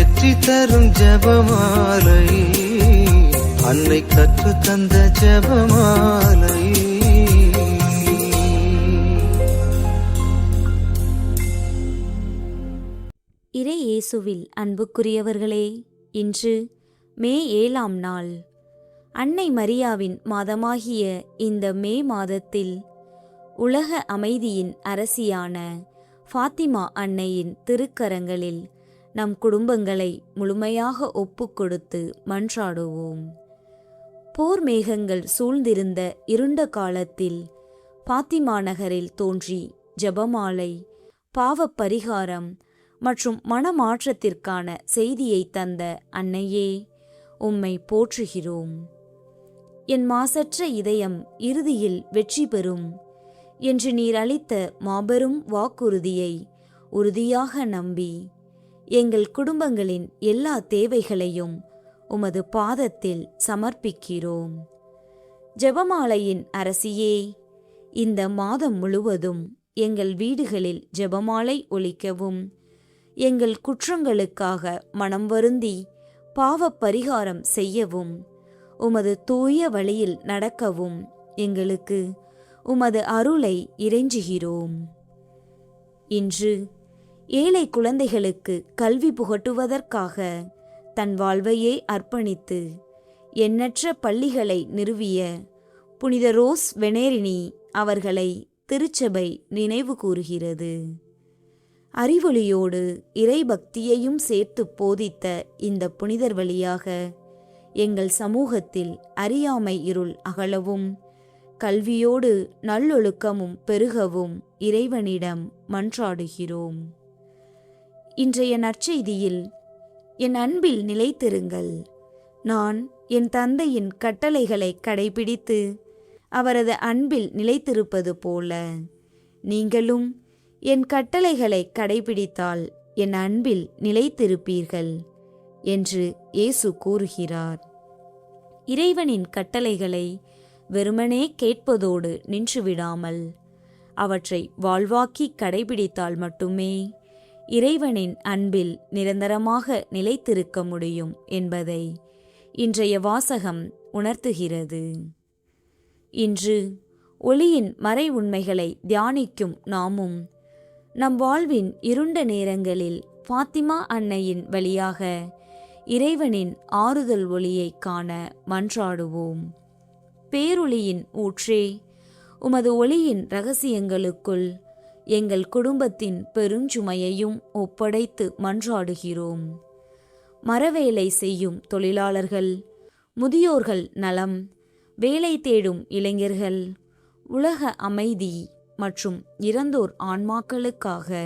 வெற்றி தரும் ஜெபமாலை, அன்னை கற்று தந்த ஜெபமாலை. இறை இயேசுவில் அன்புக்குரியவர்களே, இன்று மே 7ஆம் நாள். அன்னை மரியாவின் மாதமாகிய இந்த மே மாதத்தில் உலக அமைதியின் அரசியான ஃபாத்திமா அன்னையின் திருக்கரங்களில் நம் குடும்பங்களை முழுமையாக ஒப்புக்கொடுத்து மன்றாடுவோம். போர் மேகங்கள் சூழ்ந்திருந்த இருண்ட காலத்தில் ஃபாத்திமா நகரில் தோன்றி ஜெபமாலை, பாவப் பரிகாரம் மற்றும் மனமாற்றத்திற்கான செய்தியை தந்த அன்னையே, உம்மை போற்றுகிறோம். என் மாசற்ற இதயம் இறுதியில் வெற்றி பெறும் என்று நீர் அளித்த மாபெரும் வாக்குறுதியை உறுதியாக நம்பி எங்கள் குடும்பங்களின் எல்லா தேவைகளையும் உமது பாதத்தில் சமர்ப்பிக்கிறோம். ஜெபமாலையின் அரசியே, இந்த மாதம் முழுவதும் எங்கள் வீடுகளில் ஜெபமாலை ஒலிக்கவும், எங்கள் குற்றங்களுக்காக மனம் வருந்தி பாவப் பரிகாரம் செய்யவும், உமது தூய வழியில் நடக்கவும் எங்களுக்கு உமது அருளை இறைஞ்சுகிறோம். இன்று ஏழை குழந்தைகளுக்கு கல்வி புகட்டுவதற்காக தன் வாழ்வையே அர்ப்பணித்து எண்ணற்ற பள்ளிகளை நிறுவிய புனித ரோஸ் வெனேரினி அவர்களை திருச்சபை நினைவு கூறுகிறது. அறிவொளியோடு இறைபக்தியையும் சேர்த்து போதித்த இந்த புனிதர் வழியாக எங்கள் சமூகத்தில் அறியாமை இருள் அகலவும், கல்வியோடு நல்லொழுக்கமும் பெருகவும் இறைவனிடம் மன்றாடுகிறோம். இன்றைய நற்செய்தியில், என் அன்பில் நிலைத்திருங்கள், நான் என் தந்தையின் கட்டளைகளை கடைபிடித்து அவரது அன்பில் நிலைத்திருப்பது போல நீங்களும் என் கட்டளைகளை கடைபிடித்தால் என் அன்பில் நிலைத்திருப்பீர்கள் என்று இயேசு கூறுகிறார். இறைவனின் கட்டளைகளை வெறுமனே கேட்பதோடு நின்றுவிடாமல் அவற்றை வாழ்வாக்கி கடைபிடித்தால் மட்டுமே இறைவனின் அன்பில் நிரந்தரமாக நிலைத்திருக்க முடியும் என்பதை இன்றைய வாசகம் உணர்த்துகிறது. இன்று ஒளியின் மறை உண்மைகளை தியானிக்கும் நாமும் நம் வாழ்வின் இருண்ட நேரங்களில் ஃபாத்திமா அன்னையின் வழியாக இறைவனின் ஆறுதல் ஒளியை காண மன்றாடுவோம். பேரொளியின் ஊற்றே, உமது ஒளியின் இரகசியங்களுக்குள் எங்கள் குடும்பத்தின் பெருஞ்சுமையையும் ஒப்படைத்து மன்றாடுகிறோம். மரவேலை செய்யும் தொழிலாளர்கள், முதியோர்கள் நலம், வேலை தேடும் இளைஞர்கள், உலக அமைதி மற்றும் இறந்தோர் ஆன்மாக்களுக்காக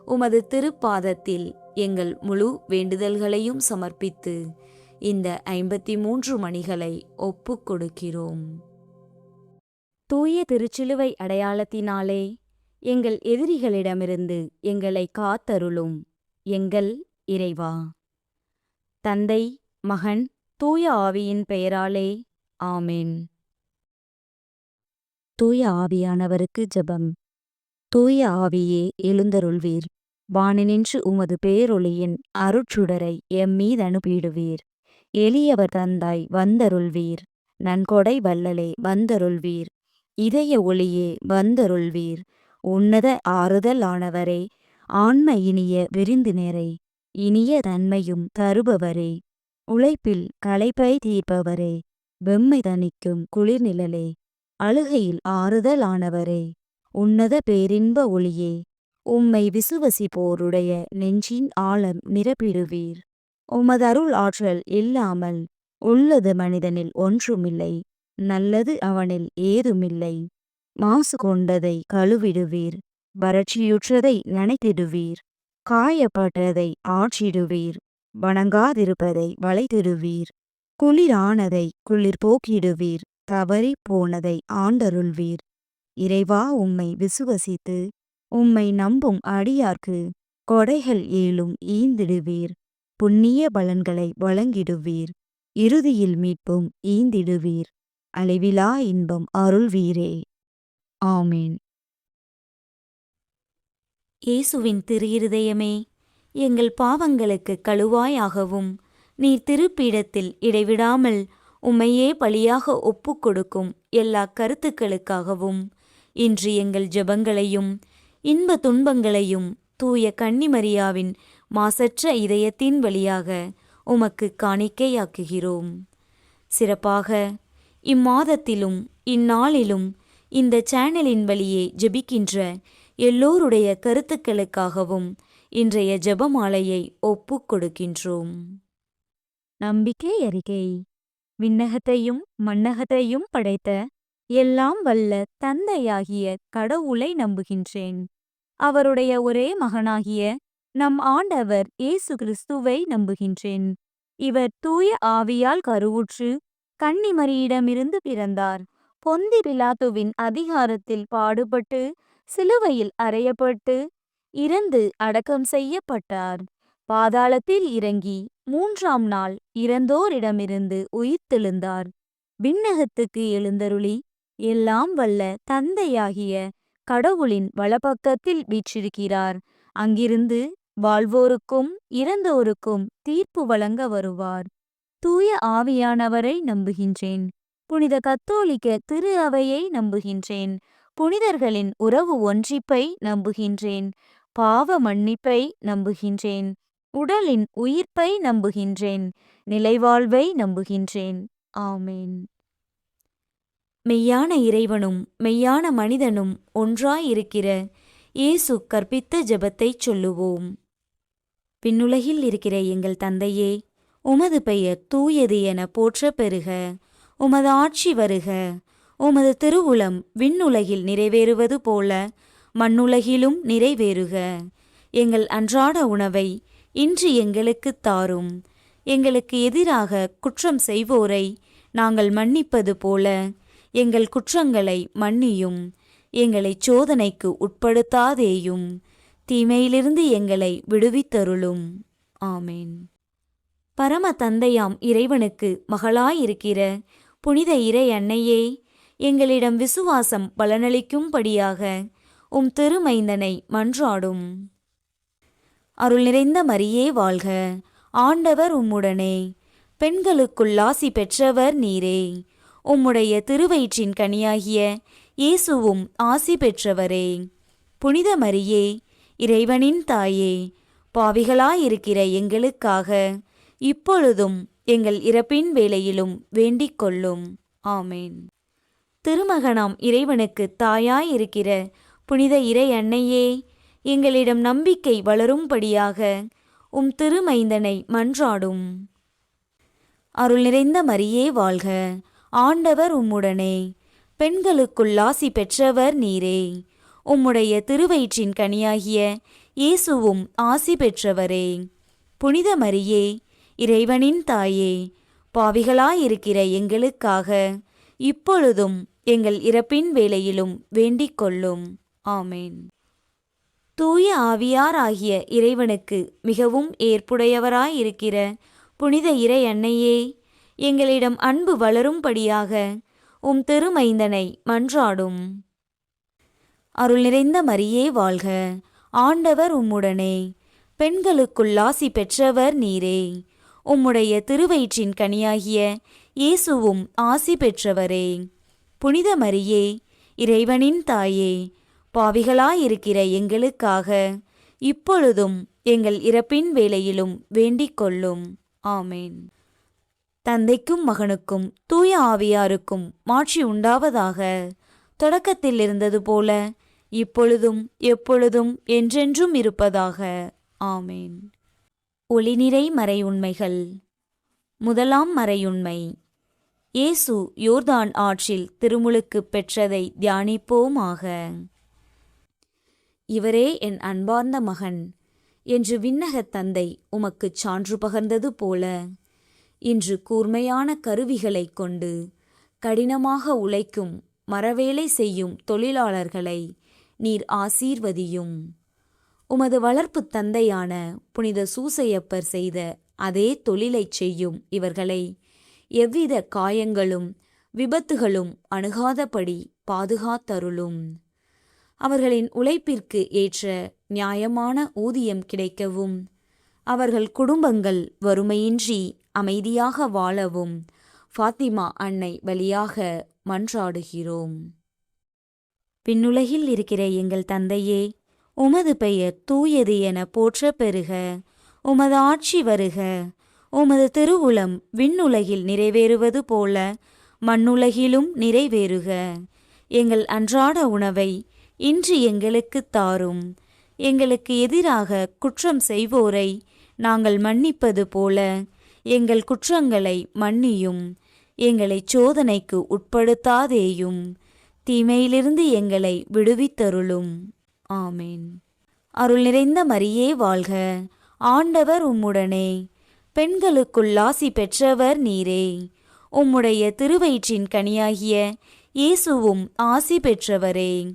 உமது திருப்பாதத்தில் எங்கள் முழு வேண்டுதல்களையும் சமர்ப்பித்து இந்த 53 மணிகளை ஒப்புக் கொடுக்கிறோம். தூய திருச்சிலுவை அடையாளத்தினாலே எங்கள் எதிரிகளிடமிருந்து எங்களை காத்தருளும் எங்கள் இறைவா. தந்தை, மகன், தூய ஆவியின் பெயராலே ஆமென். தூய ஆவியானவருக்கு ஜெபம். தூய ஆவியே எழுந்தருள்வீர், வானினின்று உமது பேரொளியின் அருட்சுடரை எம்மீது அனுப்பிடுவீர். எளியவர் தந்தாய் வந்தருள்வீர், நன்கொடை வள்ளலே வந்தருள்வீர், இதய ஒளியே வந்தருள்வீர். உன்னத ஆறுதல் ஆனவரே, ஆன்ம இனிய விருந்தினரே, இனிய தன்மையும் தருபவரே, உழைப்பில் களைப்பை தீர்ப்பவரே, வெம்மை தணிக்கும் குளிர்நிழலே, அழுகையில் ஆறுதல் ஆனவரே, உன்னத பேரின்ப ஒளியே, உம்மை விசுவசிப்போருடைய நெஞ்சின் ஆழம் நிரப்பிடுவீர். உமது அருள் ஆற்றல் இல்லாமல் உள்ளது மனிதனில் ஒன்றுமில்லை, நல்லது அவனில் ஏதுமில்லை. மாசு கொண்டதை கழுவிடுவீர், வறட்சியுற்றதை நனைத்திடுவீர், காயப்பட்டதை ஆற்றிடுவீர், வணங்காதிருப்பதை வளைத்திடுவீர், குளிரானதை குளிர் போக்கிடுவீர், தவறி போனதை ஆண்டருள்வீர். இறைவா, உம்மை விசுவசித்து உம்மை நம்பும் அடியார்க்கு கொடைகள் ஏழும் ஈந்திடுவீர், புண்ணிய பலன்களை வழங்கிடுவீர், இறுதியில் மீட்பும் ஈந்திடுவீர், அழிவிலா இன்பம் அருள்வீரே. ஆமீன். இயேசுவின் திரு இருதயமே, எங்கள் பாவங்களுக்கு கழுவாயாகவும் நீர் திருப்பீடத்தில் இடைவிடாமல் உம்மையே பலியாக ஒப்புக் கொடுக்கும் எல்லா கருத்துக்களுக்காகவும் இன்று எங்கள் ஜெபங்களையும் இன்ப துன்பங்களையும் தூய கன்னிமரியாவின் மாசற்ற இதயத்தின் வழியாக உமக்கு காணிக்கையாக்குகிறோம். சிறப்பாக இம்மாதத்திலும் இந்நாளிலும் இந்த சேனலின் வழியே ஜெபிக்கின்ற எல்லோருடைய கருத்துக்களுக்காகவும் இன்றைய ஜெபமாலையை ஒப்புக் கொடுக்கின்றோம். நம்பிக்கை அறிக்கை. விண்ணகத்தையும் மண்ணகத்தையும் படைத்த எல்லாம் வல்ல தந்தையாகிய கடவுளை நம்புகின்றேன். அவருடைய ஒரே மகனாகிய நம் ஆண்டவர் இயேசு கிறிஸ்துவை நம்புகின்றேன். இவர் தூய ஆவியால் கருவுற்று கன்னிமரியிடமிருந்து பிறந்தார். பொந்தி பிலாத்துவின் அதிகாரத்தில் பாடுபட்டு சிலுவையில் அறையப்பட்டு இறந்து அடக்கம் செய்யப்பட்டார். பாதாளத்தில் இறங்கி 3ஆம் நாள் இறந்தோரிடமிருந்து உயிர்த்தெழுந்தார். விண்ணகத்துக்கு எழுந்தருளி எல்லாம் வல்ல தந்தையாகிய கடவுளின் வலப்பக்கத்தில் வீற்றிருக்கிறார். அங்கிருந்து வாழ்வோருக்கும் இறந்தோருக்கும் தீர்ப்பு வழங்க வருவார். தூய ஆவியானவரை நம்புகின்றேன். புனித கத்தோலிக்க திரு அவையை நம்புகின்றேன். புனிதர்களின் உறவு ஒன்றிப்பை நம்புகின்றேன். பாவ மன்னிப்பை நம்புகின்றேன். உடலின் உயிர்ப்பை நம்புகின்றேன். நிலைவாழ்வை நம்புகின்றேன். ஆமேன். மெய்யான இறைவனும் மெய்யான மனிதனும் ஒன்றாயிருக்கிற இயேசு கற்பித்த ஜெபத்தைச் சொல்லுவோம். விண்ணுலகில் இருக்கிற எங்கள் தந்தையே, உமது பெயர் தூயது என போற்றப் பெறுக. உமது ஆட்சி வருக. உமது திருவுளம் விண்ணுலகில் நிறைவேறுவது போல மண்ணுலகிலும் நிறைவேறுக. எங்கள் அன்றாட உணவை இன்று எங்களுக்குத் தாரும். எங்களுக்கு எதிராக குற்றம் செய்வோரை நாங்கள் மன்னிப்பது போல எங்கள் குற்றங்களை மன்னியும். எங்களைச் சோதனைக்கு உட்படுத்தாதேயும், தீமையிலிருந்து எங்களை விடுவித்தருளும். ஆமேன். பரம தந்தையாம் இறைவனுக்கு மகளாயிருக்கிற புனித இறை அன்னையே, எங்களிடம் விசுவாசம் பலனளிக்கும்படியாக உம் திருமைந்தனை மன்றாடும். அருள் நிறைந்த மரியே வாழ்க. ஆண்டவர் உம்முடனே. பெண்களுக்குள் ஆசி பெற்றவர் நீரே. உம்முடைய திருவயிற்றின் கனியாகிய இயேசுவும் ஆசி பெற்றவரே. புனித மரியே, இறைவனின் தாயே, பாவிகளாயிருக்கிற எங்களுக்காக இப்பொழுதும் எங்கள் இறப்பின் வேளையிலும் வேண்டிக் கொள்ளும். ஆமேன். திருமகனாம் இறைவனுக்கு தாயாயிருக்கிற புனித இறை அன்னையே, எங்களிடம் நம்பிக்கை வளரும்படியாக உம் திருமைந்தனை மன்றாடும். அருள் நிறைந்த மரியே வாழ்க. ஆண்டவர் உம்முடனே. பெண்களுக்குள் ஆசி பெற்றவர் நீரே. உம்முடைய திருவயிற்றின் கனியாகிய இயேசுவும் ஆசி பெற்றவரே. புனித மரியே, இறைவனின் தாயே, பாவிகளாயிருக்கிற எங்களுக்காக இப்பொழுதும் எங்கள் இறப்பின் வேளையிலும் வேண்டிக் கொள்ளும். ஆமேன். தூய ஆவியாராகிய இறைவனுக்கு மிகவும் ஏற்புடையவராயிருக்கிற புனித இறை அன்னையே, எங்களிடம் அன்பு வளரும்படியாக உம் திருமைந்தனை மன்றாடும். அருள் நிறைந்த மரியே வாழ்க. ஆண்டவர் உம்முடனே. பெண்களுக்குள் ஆசி பெற்றவர் நீரே. உம்முடைய திருவயிற்றின் கனியாகிய இயேசுவும் ஆசி பெற்றவரே. புனித மரியே, இறைவனின் தாயே, பாவிகளாயிருக்கிற எங்களுக்காக இப்பொழுதும் எங்கள் இறப்பின் வேளையிலும் வேண்டிக் கொள்ளும். ஆமேன். தந்தைக்கும் மகனுக்கும் தூய ஆவியாருக்கும் மாட்சி உண்டாவதாக. தொடக்கத்தில் இருந்தது போல இப்பொழுதும் எப்பொழுதும் என்றென்றும் இருப்பதாக. ஆமேன். ஒளிநிறை மறையுண்மைகள். முதலாம் மறையுண்மை. இயேசு யோர்தான் ஆற்றில் திருமுழுக்கு பெற்றதை தியானிப்போமாக. இவரே என் அன்பார்ந்த மகன் என்று விண்ணகத் தந்தை உமக்குச் சான்று பகர்ந்தது போல, இன்று கூர்மையான கருவிகளைக் கொண்டு கடினமாக உழைக்கும் மரவேலை செய்யும் தொழிலாளர்களை நீர் ஆசீர்வதியும். உமது வளர்ப்புத் தந்தையான புனித சூசையப்பர் செய்த அதே தொழிலைச் செய்யும் இவர்களை எவ்வித காயங்களும் விபத்துகளும் அணுகாதபடி பாதுகாத்தருளும். அவர்களின் உழைப்பிற்கு ஏற்ற நியாயமான ஊதியம் கிடைக்கவும் அவர்கள் குடும்பங்கள் வறுமையின்றி அமைதியாக வாழவும் ஃபாத்திமா அன்னை வழியாக மன்றாடுகிறோம். விண்ணுலகில் இருக்கிற எங்கள் தந்தையே, உமது பெயர் தூயது என போற்றப் பெறுக. உமது ஆட்சி வருக. உமது திருவுளம் விண்ணுலகில் நிறைவேறுவது போல மண்ணுலகிலும் நிறைவேறுக. எங்கள் அன்றாட உணவை இன்று எங்களுக்குத் தாரும். எங்களுக்கு எதிராக குற்றம் செய்வோரை நாங்கள் மன்னிப்பது போல எங்கள் குற்றங்களை மன்னியும். எங்களை சோதனைக்கு உட்படுத்தாதேயும், தீமையிலிருந்து எங்களை விடுவித்தருளும். ஆமேன். அருள் நிறைந்த மரியே வாழ்க. ஆண்டவர் உம்முடனே, பெண்களுக்குள் ஆசி பெற்றவர் நீரே. உம்முடைய திருவயிற்றின் கனியாகிய இயேசுவும் ஆசி பெற்றவரே.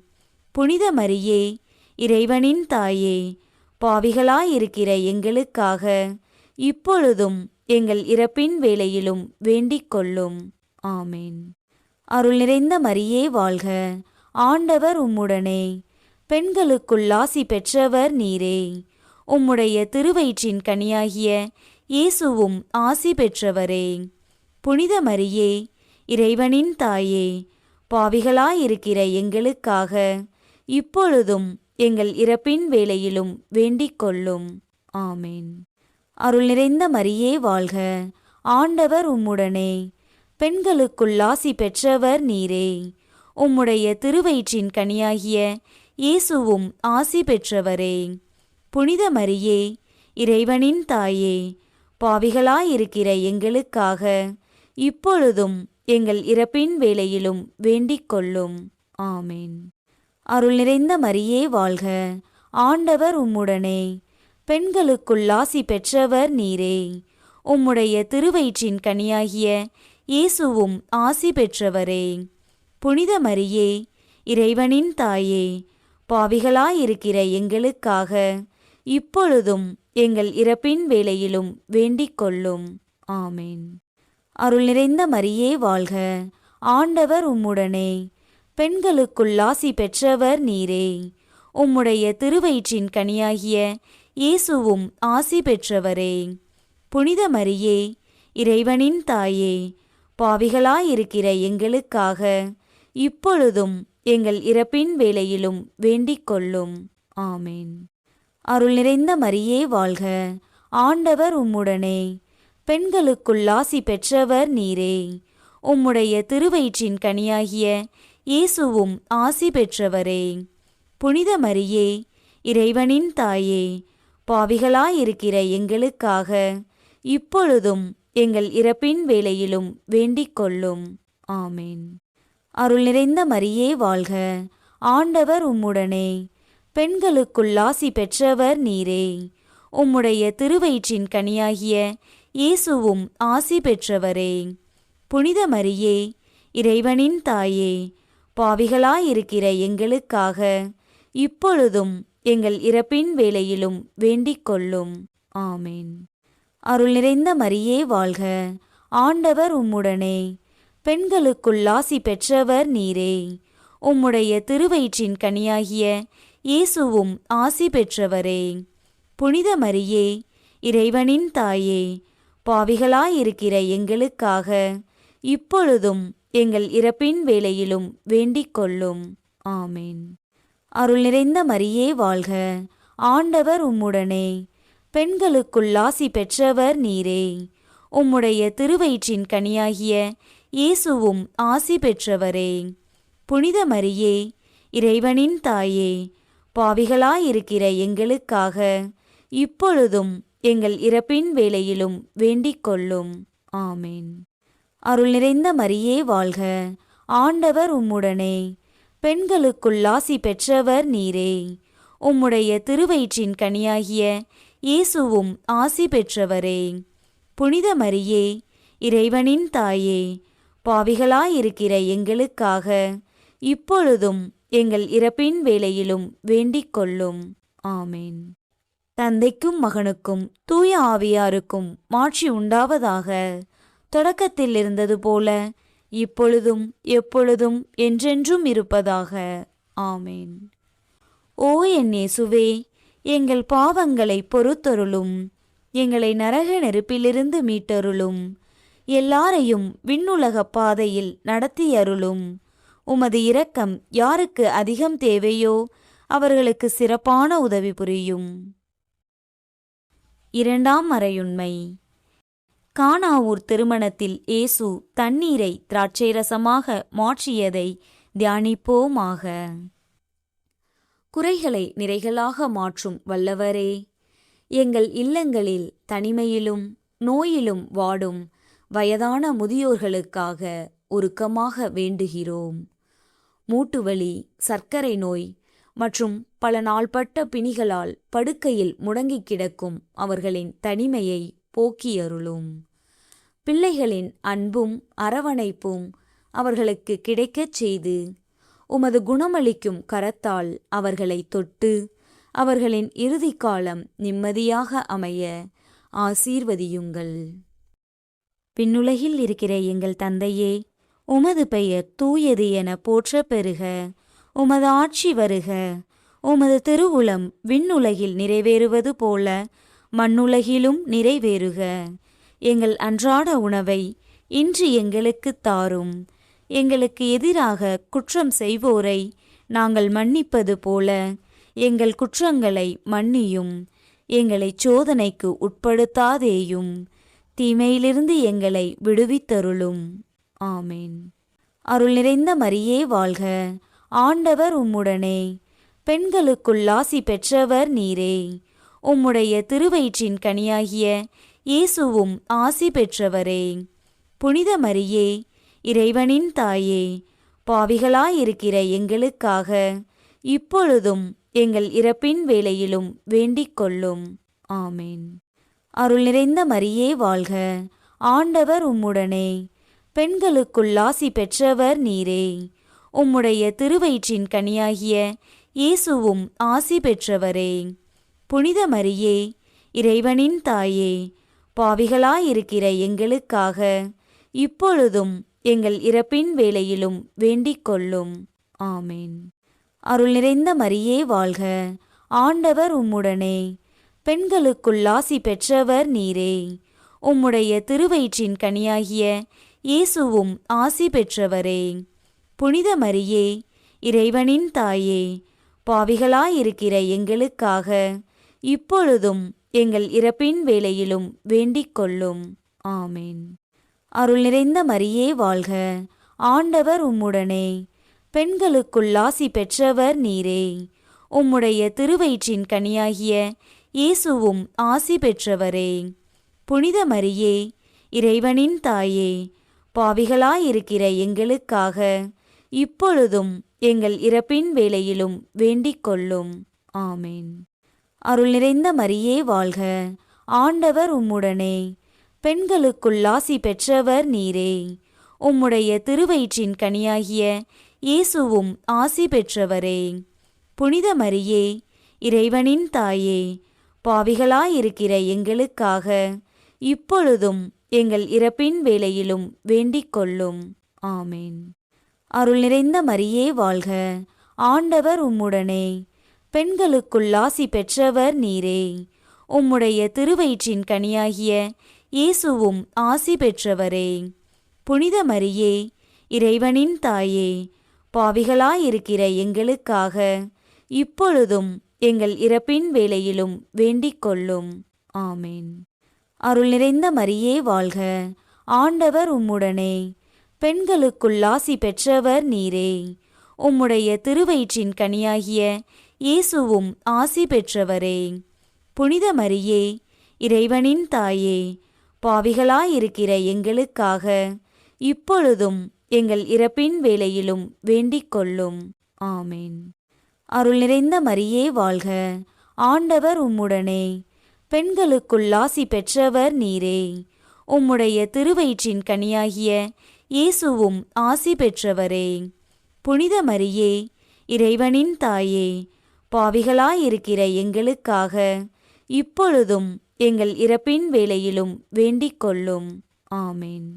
புனித மரியே, இறைவனின் தாயே, பாவிகளாயிருக்கிற எங்களுக்காக இப்பொழுதும் எங்கள் இறப்பின் வேளையிலும் வேண்டிக் கொள்ளும். ஆமேன். அருள் நிறைந்த மரியே வாழ்க. ஆண்டவர் உம்முடனே, பெண்களுக்குள் ஆசி பெற்றவர் நீரே. உம்முடைய திருவயிற்றின் கனியாகிய இயேசுவும் ஆசி பெற்றவரே. புனித மரியே, இறைவனின் தாயே, பாவிகளாயிருக்கிற எங்களுக்காக இப்பொழுதும் எங்கள் இறப்பின் வேளையிலும் வேண்டிக் கொள்ளும். ஆமேன். அருள் நிறைந்த மரியே வாழ்க. ஆண்டவர் உம்முடனே, பெண்களுக்குள் ஆசி பெற்றவர் நீரே. உம்முடைய திருவயிற்றின் கனியாகிய இயேசுவும் ஆசி பெற்றவரே. புனித மரியே, இறைவனின் தாயே, பாவிகளாயிருக்கிற எங்களுக்காக இப்பொழுதும் எங்கள் இறப்பின் வேளையிலும் வேண்டிக் கொள்ளும். ஆமேன். அருள் நிறைந்த மரியே வாழ்க. ஆண்டவர் உம்முடனே, பெண்களுக்குள் ஆசி பெற்றவர் நீரே. உம்முடைய திருவயிற்றின் கனியாகிய இயேசுவும் ஆசி பெற்றவரே. புனித மரியே, இறைவனின் தாயே, பாவிகளாயிருக்கிற எங்களுக்காக இப்பொழுதும் எங்கள் இறப்பின் வேளையிலும் வேண்டிக் கொள்ளும். ஆமேன். அருள் நிறைந்த மரியே வாழ்க. ஆண்டவர் உம்முடனே, பெண்களுக்குள் ஆசி பெற்றவர் நீரே. உம்முடைய திருவயிற்றின் கனியாகிய இயேசுவும் ஆசி பெற்றவரே. புனித மரியே, இறைவனின் தாயே, பாவிகளாயிருக்கிற எங்களுக்காக இப்பொழுதும் எங்கள் இறப்பின் வேளையிலும் வேண்டிக் கொள்ளும். ஆமேன். அருள் நிறைந்த மரியே வாழ்க. ஆண்டவர் உம்முடனே, பெண்களுக்குள் ஆசி பெற்றவர் நீரே. உம்முடைய திருவயிற்றின் கனியாகிய இயேசுவும் ஆசி பெற்றவரே. புனித மரியே, இறைவனின் தாயே, பாவிகளாயிருக்கிற எங்களுக்காக இப்பொழுதும் எங்கள் இறப்பின் வேளையிலும் வேண்டிக் கொள்ளும். ஆமேன். அருள் நிறைந்த மரியே வாழ்க. ஆண்டவர் உம்முடனே, பெண்களுக்குள் ஆசி பெற்றவர் நீரே. உம்முடைய திருவயிற்றின் கனியாகிய இயேசுவும் ஆசி பெற்றவரே. புனித மரியே, இறைவனின் தாயே, பாவிகளாயிருக்கிற எங்களுக்காக இப்பொழுதும் எங்கள் இறப்பின் வேளையிலும் வேண்டிக் கொள்ளும். ஆமேன். அருள் நிறைந்த மரியே வாழ்க. ஆண்டவர் உம்முடனே, பெண்களுக்குள் ஆசி பெற்றவர் நீரே. உம்முடைய திருவயிற்றின் கனியாகிய இயேசுவும் ஆசி பெற்றவரே. புனித மரியே, இறைவனின் தாயே, பாவிகளாயிருக்கிற எங்களுக்காக இப்பொழுதும் எங்கள் இறப்பின் வேளையிலும் வேண்டிக் கொள்ளும். ஆமேன். அருள் நிறைந்த மரியே வாழ்க. ஆண்டவர் உம்முடனே, பெண்களுக்குள் ஆசி பெற்றவர் நீரே. உம்முடைய திருவயிற்றின் கனியாகிய இயேசுவும் ஆசி பெற்றவரே. புனித மரியே, இறைவனின் தாயே, பாவிகளாயிருக்கிற எங்களுக்காக இப்பொழுதும் எங்கள் இறப்பின் வேளையிலும் வேண்டிக் கொள்ளும். ஆமேன். அருள் நிறைந்த மரியே வாழ்க. ஆண்டவர் உம்முடனே, பெண்களுக்குள் ஆசி பெற்றவர் நீரே. உம்முடைய திருவயிற்றின் கனியாகிய இயேசுவும் ஆசி பெற்றவரே. புனித மரியே, இறைவனின் தாயே, பாவிகளாயிருக்கிற எங்களுக்காக இப்பொழுதும் எங்கள் இறப்பின் வேளையிலும் வேண்டிக் கொள்ளும். ஆமேன். தந்தைக்கும் மகனுக்கும் தூய ஆவியாருக்கும் மாட்சி உண்டாவதாக. தொடக்கத்தில் இருந்தது போல இப்பொழுதும் எப்பொழுதும் என்றென்றும் இருப்பதாக. ஆமேன். ஓ என் இயேசுவே, எங்கள் பாவங்களை பொறுத்தருளும். எங்களை நரக நெருப்பிலிருந்து மீட்டருளும். எல்லாரையும் விண்ணுலக பாதையில் நடத்தியருளும். உமது இரக்கம் யாருக்கு அதிகம் தேவையோ அவர்களுக்கு சிறப்பான உதவி புரியும். இரண்டாம் மறையுண்மை. கானாவூர் திருமணத்தில் இயேசு தண்ணீரை திராட்சை ரசமாக மாற்றியதை தியானிப்போமாக. குறைகளை நிறைகளாக மாற்றும் வல்லவரே, எங்கள் இல்லங்களில் தனிமையிலும் நோயிலும் வாடும் வயதான முதியோர்களுக்காக உருக்கமாக வேண்டுகிறோம். மூட்டுவலி, சர்க்கரை நோய் மற்றும் பல நாள்பட்ட பிணிகளால் படுக்கையில் முடங்கிக் கிடக்கும் அவர்களின் தனிமையை போக்கியருளும். பிள்ளைகளின் அன்பும் அரவணைப்பும் அவர்களுக்கு கிடைக்கச் செய்து உமது குணமளிக்கும் கரத்தால் அவர்களை தொட்டு அவர்களின் இறுதி காலம் நிம்மதியாக அமைய ஆசீர்வதியுங்கள். விண்ணுலகில் இருக்கிற எங்கள் தந்தையே, உமது பெயர் தூயது என போற்றப் பெறுக. உமது ஆட்சி வருக. உமது திருவுளம் விண்ணுலகில் நிறைவேறுவது போல மண்ணுலகிலும் நிறைவேறுக. எங்கள் அன்றாட உணவை இன்று எங்களுக்குத் தாரும். எங்களுக்கு எதிராக குற்றம் செய்வோரை நாங்கள் மன்னிப்பது போல எங்கள் குற்றங்களை மன்னியும். எங்களை சோதனைக்கு உட்படுத்தாதேயும், தீமையிலிருந்து எங்களை விடுவித்தருளும். ஆமேன். அருள் நிறைந்த மரியே வாழ்க. ஆண்டவர் உம்முடனே. பெண்களுக்குள் ஆசி பெற்றவர் நீரே. உம்முடைய திருவயிற்றின் கனியாகிய இயேசுவும் ஆசி பெற்றவரே. புனித மரியே, இறைவனின் தாயே, பாவிகளாயிருக்கிற எங்களுக்காக இப்பொழுதும் எங்கள் இறப்பின் வேளையிலும் வேண்டிக் கொள்ளும். ஆமேன். அருள் நிறைந்த மரியே வாழ்க. ஆண்டவர் உம்முடனே. பெண்களுக்குள் ஆசி பெற்றவர் நீரே. உம்முடைய திருவயிற்றின் கனியாகிய இயேசுவும் ஆசி பெற்றவரே. புனித மரியே, இறைவனின் தாயே, பாவிகளாயிருக்கிற எங்களுக்காக இப்பொழுதும் எங்கள் இறப்பின் வேளையிலும் வேண்டிக் கொள்ளும். ஆமேன். அருள் நிறைந்த மரியே வாழ்க. ஆண்டவர் உம்முடனே. பெண்களுக்குள் ஆசி பெற்றவர் நீரே. உம்முடைய திருவயிற்றின் கனியாகிய இயேசுவும் ஆசி பெற்றவரே. புனித மரியே, இறைவனின் தாயே, பாவிகளாயிருக்கிற எங்களுக்காக இப்பொழுதும் எங்கள் இறப்பின் வேளையிலும் வேண்டிக் கொள்ளும். ஆமேன். அருள் நிறைந்த மரியே வாழ்க. ஆண்டவர் உம்முடனே. பெண்களுக்குள் ஆசி பெற்றவர் நீரே. உம்முடைய திருவயிற்றின் கனியாகிய இயேசுவும் ஆசி பெற்றவரே. புனித மரியே, இறைவனின் தாயே, பாவிகளாயிருக்கிற எங்களுக்காக இப்பொழுதும் எங்கள் இறப்பின் வேளையிலும் வேண்டிக் கொள்ளும். ஆமேன். அருள் நிறைந்த மரியே வாழ்க. ஆண்டவர் உம்முடனே. பெண்களுக்குள் ஆசி பெற்றவர் நீரே. உம்முடைய திருவயிற்றின் கனியாகிய இயேசுவும் ஆசி பெற்றவரே. புனித மரியே, இறைவனின் தாயே, பாவிகளாயிருக்கிற எங்களுக்காக இப்பொழுதும் எங்கள் இறப்பின் வேளையிலும் வேண்டிக் கொள்ளும். ஆமேன். அருள் நிறைந்த மரியே வாழ்க. ஆண்டவர் உம்முடனே. பெண்களுக்குள் ஆசி பெற்றவர் நீரே. உம்முடைய திருவயிற்றின் கனியாகிய இயேசுவும் ஆசி பெற்றவரே. புனித மரியே, இறைவனின் தாயே, பாவிகளாயிருக்கிற எங்களுக்காக இப்பொழுதும் எங்கள் இறப்பின் வேளையிலும் வேண்டிக் கொள்ளும். ஆமேன். அருள் நிறைந்த மரியே வாழ்க. ஆண்டவர் உம்முடனே. பெண்களுக்குள் ஆசி பெற்றவர் நீரே. உம்முடைய திருவயிற்றின் கனியாகிய இயேசுவும் ஆசி பெற்றவரே. புனித மரியே, இறைவனின் தாயே, பாவிகளாயிருக்கிற எங்களுக்காக இப்பொழுதும் எங்கள் இறப்பின் வேளையிலும் வேண்டிக் கொள்ளும். ஆமேன். அருள் நிறைந்த மரியே வாழ்க. ஆண்டவர் உம்முடனே. பெண்களுக்குள் ஆசி பெற்றவர் நீரே. உம்முடைய திருவயிற்றின் கனியாகிய இயேசுவும் ஆசி பெற்றவரே. புனித மரியே, இறைவனின் தாயே, பாவிகளாயிருக்கிற எங்களுக்காக இப்பொழுதும் எங்கள் இறப்பின் வேளையிலும் வேண்டிக் கொள்ளும். ஆமேன்.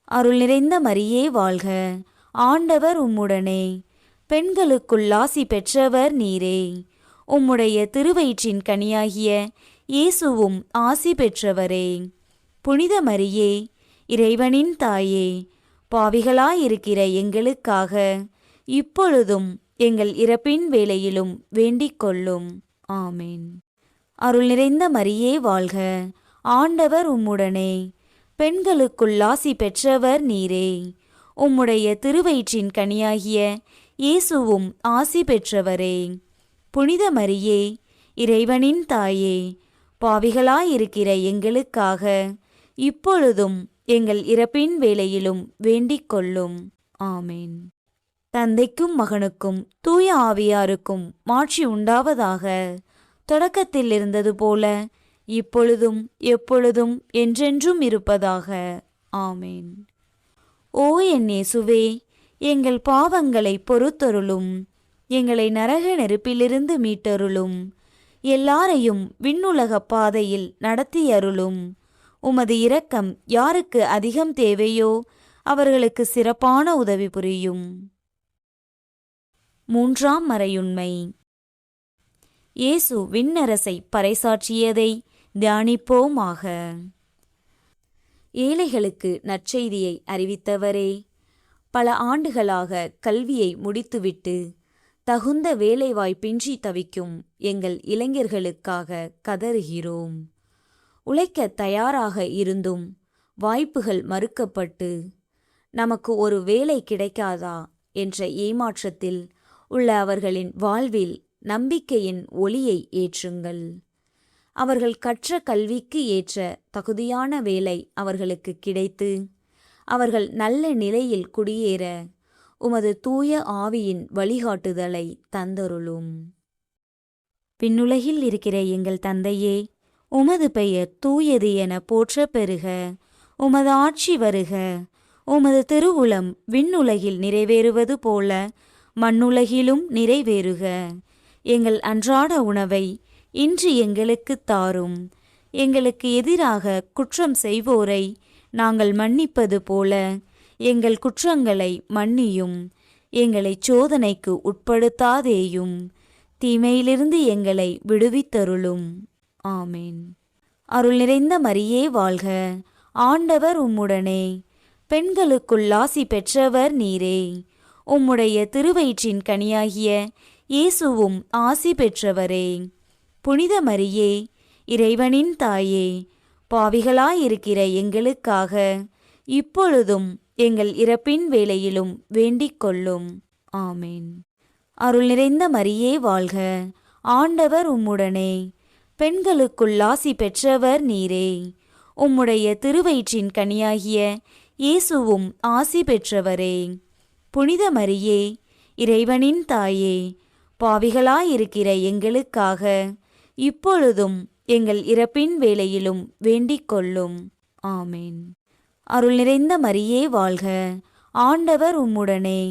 அருள் நிறைந்த மரியே வாழ்க. ஆண்டவர் உம்முடனே. பெண்களுக்குள் ஆசி பெற்றவர் நீரே. உம்முடைய திருவயிற்றின் கனியாகிய இயேசுவும் ஆசி பெற்றவரே. புனித மரியே, இறைவனின் தாயே, பாவிகளாயிருக்கிற எங்களுக்காக இப்பொழுதும் எங்கள் இறப்பின் வேளையிலும் வேண்டிக் கொள்ளும். ஆமேன். அருள் நிறைந்த மரியே வாழ்க, ஆண்டவர் உம்முடனே, பெண்களுக்குள் ஆசி பெற்றவர் நீரே. உம்முடைய திருவயிற்றின் கனியாகிய இயேசுவும் ஆசி பெற்றவரே. புனித மரியே, இறைவனின் தாயே, பாவிகளாயிருக்கிற எங்களுக்காக இப்பொழுதும் எங்கள் இறப்பின் வேளையிலும் வேண்டிக் கொள்ளும். ஆமேன். தந்தைக்கும் மகனுக்கும் தூய ஆவியாருக்கும் மாட்சி உண்டாவதாக. தொடக்கத்தில் இருந்தது போல இப்பொழுதும் எப்பொழுதும் என்றென்றும் இருப்பதாக. ஆமேன். ஓ என் இயேசுவே, எங்கள் பாவங்களை பொறுத்தருளும், எங்களை நரக நெருப்பிலிருந்து மீட்டருளும், எல்லாரையும் விண்ணுலக பாதையில் நடத்தியருளும். உமது இரக்கம் யாருக்கு அதிகம் தேவையோ அவர்களுக்கு சிறப்பான உதவி புரியும். மூன்றாம் மறையுண்மை. இயேசு விண்ணரசை பறைசாற்றியதை தியானிப்போமாக. ஏழைகளுக்கு நற்செய்தியை அறிவித்தவரே, பல ஆண்டுகளாக கல்வியை முடித்துவிட்டு தகுந்த வேலைவாய்ப்பின்றி தவிக்கும் எங்கள் இளைஞர்களுக்காக கதறுகிறோம். உழைக்க தயாராக இருந்தும் வாய்ப்புகள் மறுக்கப்பட்டு நமக்கு ஒரு வேலை கிடைக்காதா என்ற ஏமாற்றத்தில் உள்ள அவர்களின் வாழ்வில் நம்பிக்கையின் ஒளியை ஏற்றுங்கள். அவர்கள் கற்ற கல்விக்கு ஏற்ற தகுதியான வேலை அவர்களுக்கு கிடைத்து அவர்கள் நல்ல நிலையில் குடியேற உமது தூய ஆவியின் வழிகாட்டுதலை தந்தருளும். விண்ணுலகில் இருக்கிற எங்கள் தந்தையே, உமது பெயர் தூயது என போற்ற பெறுக. உமது ஆட்சி வருக. உமது திருவுளம் விண்ணுலகில் நிறைவேறுவது போல மண்ணுலகிலும் நிறைவேறுக. எங்கள் அன்றாட உணவை இன்று எங்களுக்கு தாரும். எங்களுக்கு எதிராக குற்றம் செய்வோரை நாங்கள் மன்னிப்பது போல எங்கள் குற்றங்களை மன்னியும். எங்களை சோதனைக்கு உட்படுத்தாதேயும், தீமையிலிருந்து எங்களை விடுவித்தருளும். ஆமேன். அருள் நிறைந்த மரியே வாழ்க, ஆண்டவர் உம்முடனே, பெண்களுக்குள் ஆசி பெற்றவர் நீரே. உம்முடைய திருவயிற்றின் கனியாகிய இயேசுவும் ஆசி பெற்றவரே. புனித மரியே, இறைவனின் தாயே, பாவிகளாயிருக்கிற எங்களுக்காக இப்பொழுதும் எங்கள் இறப்பின் வேளையிலும் வேண்டிக் கொள்ளும். ஆமேன். அருள் நிறைந்த மரியே வாழ்க, ஆண்டவர் உம்முடனே, பெண்களுக்குள் ஆசி பெற்றவர் நீரே. உம்முடைய திருவயிற்றின் கனியாகிய இயேசுவும் ஆசி பெற்றவரே. புனித மரியே, இறைவனின் தாயே, பாவிகளாயிருக்கிற எங்களுக்காக இப்பொழுதும் எங்கள் இறப்பின் வேளையிலும் வேண்டிக் கொள்ளும். ஆமேன். அருள் நிறைந்த மரியே வாழ்க, ஆண்டவர் உம்முடனே,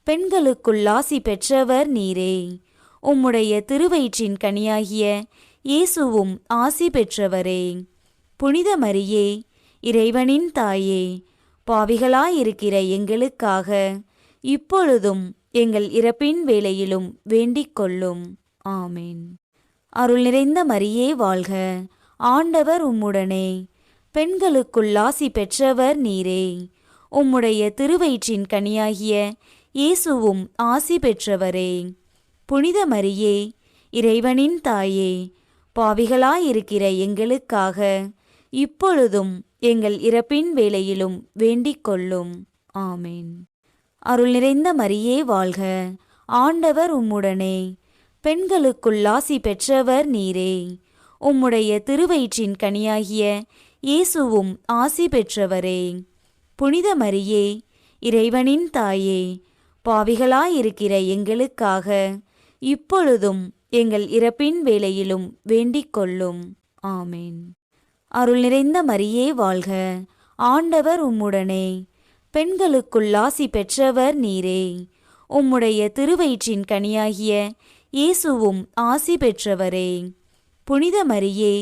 பெண்களுக்குள் ஆசி பெற்றவர் நீரே. உம்முடைய திருவயிற்றின் கனியாகிய இயேசுவும் ஆசி பெற்றவரே. புனித மரியே, இறைவனின் தாயே, பாவிகளாயிருக்கிற எங்களுக்காக இப்பொழுதும் எங்கள் இறப்பின் வேளையிலும் வேண்டிக் கொள்ளும். ஆமேன். அருள் நிறைந்த மரியே வாழ்க, ஆண்டவர் உம்முடனே, பெண்களுக்குள் ஆசி பெற்றவர் நீரே. உம்முடைய திருவயிற்றின் கனியாகிய இயேசுவும் ஆசி பெற்றவரே. புனித மரியே, இறைவனின் தாயே, பாவிகளாயிருக்கிற எங்களுக்காக இப்பொழுதும் எங்கள் இறப்பின் வேளையிலும் வேண்டிக் கொள்ளும். ஆமேன். அருள் நிறைந்த மரியே வாழ்க, ஆண்டவர் உம்முடனே, பெண்களுக்குள் ஆசி பெற்றவர் நீரே. உம்முடைய திருவயிற்றின் கனியாகிய இயேசுவும் ஆசி பெற்றவரே. புனித மரியே, இறைவனின் தாயே, பாவிகளாயிருக்கிற எங்களுக்காக இப்பொழுதும் எங்கள் இறப்பின் வேளையிலும் வேண்டிக் கொள்ளும். ஆமேன். அருள் நிறைந்த மரியே வாழ்க, ஆண்டவர் உம்முடனே, பெண்களுக்குள் ஆசி பெற்றவர் நீரே. உம்முடைய திருவயிற்றின் கனியாகிய இயேசுவும் ஆசி பெற்றவரே. புனித மரியே,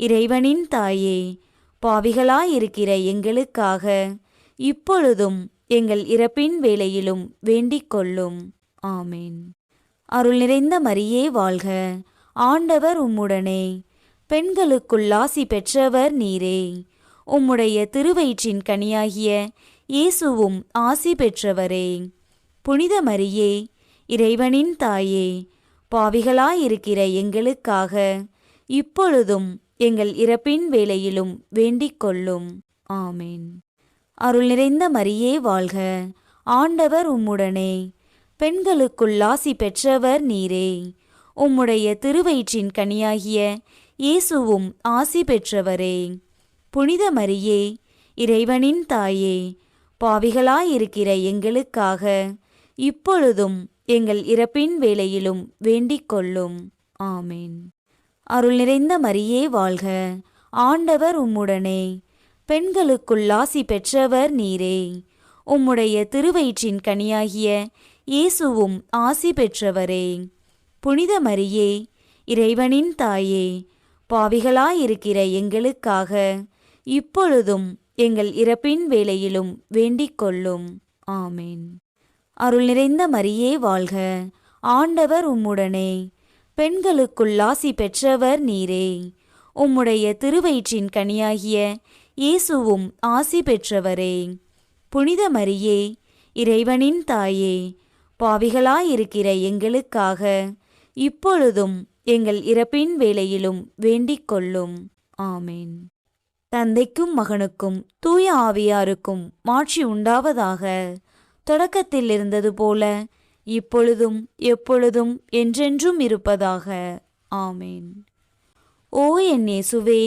இறைவனின் தாயே, பாவிகளாயிருக்கிற எங்களுக்காக இப்பொழுதும் எங்கள் இறப்பின் வேளையிலும் வேண்டிக் கொள்ளும். ஆமேன். அருள் நிறைந்த மரியே வாழ்க, ஆண்டவர் உம்முடனே, பெண்களுக்குள் ஆசி பெற்றவர் நீரே. உம்முடைய திருவயிற்றின் கனியாகிய இயேசுவும் ஆசி பெற்றவரே. புனித மரியே, இறைவனின் தாயே, பாவிகளாயிருக்கிற எங்களுக்காக இப்பொழுதும் எங்கள் இறப்பின் வேளையிலும் வேண்டிக் கொள்ளும். ஆமேன். அருள் நிறைந்த மரியே வாழ்க, ஆண்டவர் உம்முடனே. பெண்களுக்குள் ஆசி பெற்றவர் நீரே. உம்முடைய திருவயிற்றின் கனியாகிய இயேசுவும் ஆசி பெற்றவரே. புனித மரியே, இறைவனின் தாயே, பாவிகளாயிருக்கிற எங்களுக்காக இப்பொழுதும் எங்கள் இறப்பின் வேளையிலும் வேண்டிக் கொள்ளும். ஆமேன். அருள் நிறைந்த மரியே வாழ்க, ஆண்டவர் உம்முடனே. பெண்களுக்குள் ஆசி பெற்றவர் நீரே. உம்முடைய திருவயிற்றின் கனியாகிய இயேசுவும் ஆசி பெற்றவரே. புனித மரியே, இறைவனின் தாயே, பாவிகளாயிருக்கிற எங்களுக்காக இப்பொழுதும் எங்கள் இறப்பின் வேளையிலும் வேண்டிக் கொள்ளும். ஆமேன். அருள் நிறைந்த மரியே வாழ்க, ஆண்டவர் உம்முடனே. பெண்களுக்குள் ஆசி பெற்றவர் நீரே. உம்முடைய திருவயிற்றின் கனியாகிய இயேசுவும் ஆசி பெற்றவரே. புனித மரியே, இறைவனின் தாயே, பாவிகளாயிருக்கிற எங்களுக்காக இப்பொழுதும் எங்கள் இறப்பின் வேளையிலும் வேண்டிக் கொள்ளும். ஆமேன். தந்தைக்கும் மகனுக்கும் தூய ஆவியாருக்கும் மாட்சி உண்டாவதாக. தொடக்கத்தில் இருந்தது போல இப்பொழுதும் எப்பொழுதும் என்றென்றும் இருப்பதாக. ஆமேன். ஓ என் இயேசுவே,